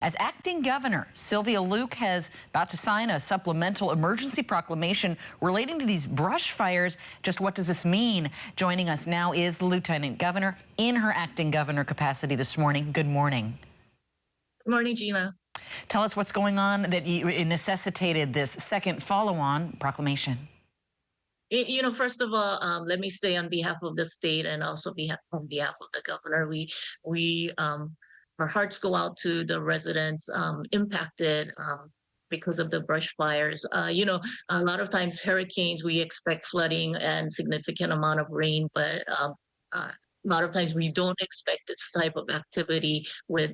As acting governor, Sylvia Luke has about to sign a supplemental emergency proclamation relating to these brush fires. Just what does this mean? Joining us now is the lieutenant governor in her acting governor capacity this morning. Good morning. Good morning, Gina. Tell us what's going on that necessitated this second follow-on proclamation. First of all, let me say on behalf of the state and also on behalf of the governor, our hearts go out to the residents impacted because of the brush fires. A lot of times hurricanes, we expect flooding and significant amount of rain, but a lot of times we don't expect this type of activity with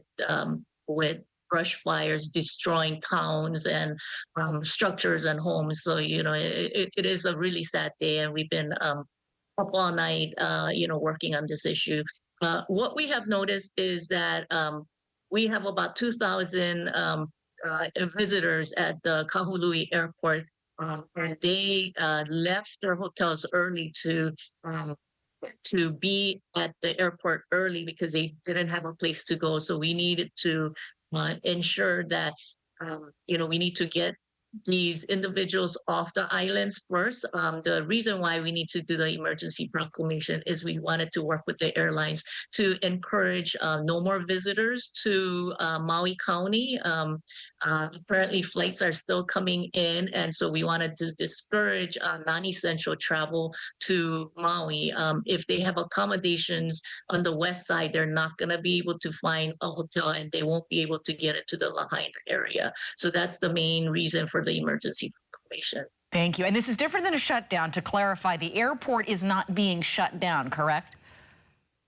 brush fires destroying towns and structures and homes. So, it is a really sad day, and we've been up all night, working on this issue. What we have noticed is that we have about 2,000 visitors at the Kahului Airport, and they left their hotels early to be at the airport early because they didn't have a place to go. So we needed to ensure that we need to get these individuals off the islands first. The reason why we need to do the emergency proclamation is we wanted to work with the airlines to encourage no more visitors to Maui County. Apparently flights are still coming in, and so we wanted to discourage non-essential travel to Maui. If they have accommodations on the west side, they're not going to be able to find a hotel, and they won't be able to get into the Lahaina area. So that's the main reason for the emergency proclamation. Thank you. And this is different than a shutdown. To clarify, the airport is not being shut down, correct?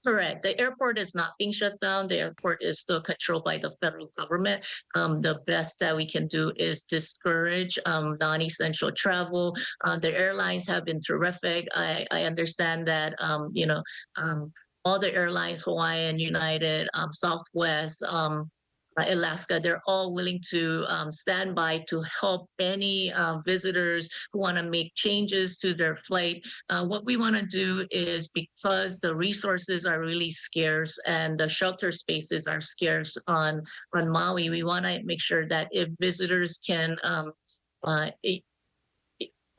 Correct. The airport is not being shut down. The airport is still controlled by the federal government. The best that we can do is discourage non-essential travel. The airlines have been terrific. I understand that, all the airlines, Hawaiian, United, Southwest, Alaska, they're all willing to stand by to help any visitors who want to make changes to their flight. What we want to do is, because the resources are really scarce and the shelter spaces are scarce on Maui, we want to make sure that if visitors can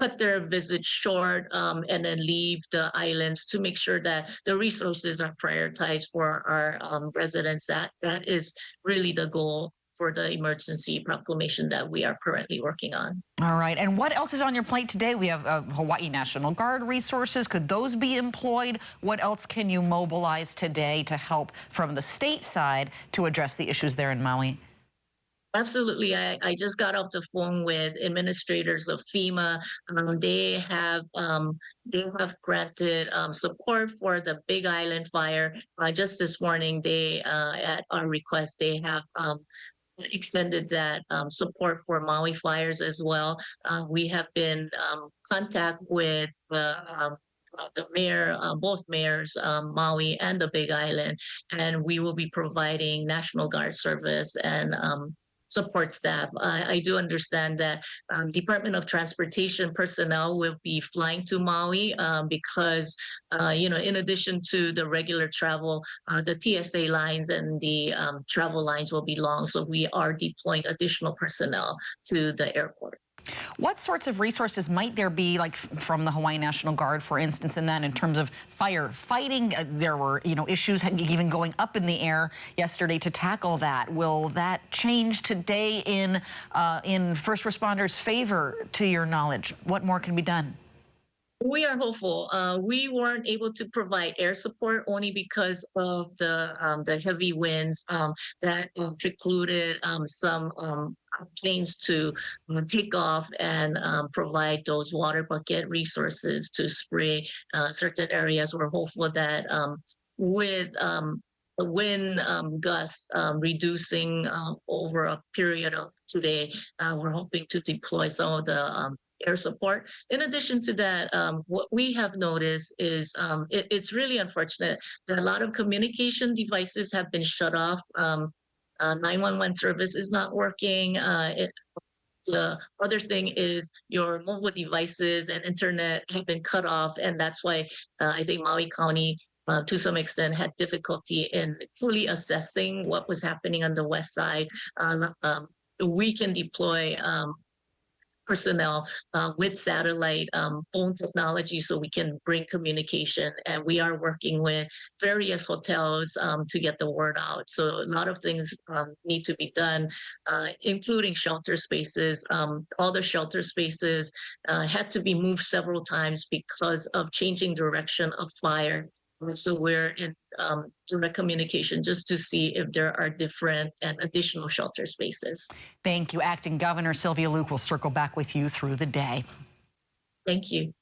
cut their visit short and then leave the islands, to make sure that the resources are prioritized for our residents. That is really the goal for the emergency proclamation that we are currently working on. All right. And what else is on your plate today? We have Hawaii National Guard resources. Could those be employed? What else can you mobilize today to help from the state side to address the issues there in Maui? Absolutely. I just got off the phone with administrators of FEMA. They have granted support for the Big Island fire. Just this morning, at our request, they have extended that support for Maui fires as well. We have been contact with the mayor, both mayors, Maui and the Big Island, and we will be providing National Guard service and support staff. I do understand that Department of Transportation personnel will be flying to Maui because, in addition to the regular travel, the TSA lines and the travel lines will be long. So we are deploying additional personnel to the airport. What sorts of resources might there be, like from the Hawaii National Guard, for instance, in terms of firefighting? There were, issues even going up in the air yesterday to tackle that. Will that change today in first responders' favor, to your knowledge? What more can be done? We are hopeful. We weren't able to provide air support only because of the heavy winds that precluded some planes to take off and provide those water bucket resources to spray certain areas. We're hopeful that with the wind gusts reducing over a period of today, we're hoping to deploy some of the air support. In addition to that, what we have noticed is it's really unfortunate that a lot of communication devices have been shut off. 911 service is not working. The other thing is your mobile devices and internet have been cut off, and that's why I think Maui County to some extent had difficulty in fully assessing what was happening on the west side. We can deploy personnel with satellite phone technology so we can bring communication, and we are working with various hotels to get the word out. So a lot of things need to be done, including shelter spaces. All the shelter spaces had to be moved several times because of changing direction of fire. So we're in direct communication just to see if there are different and additional shelter spaces. Thank you, Acting Governor Sylvia Luke. We'll circle back with you through the day. Thank you.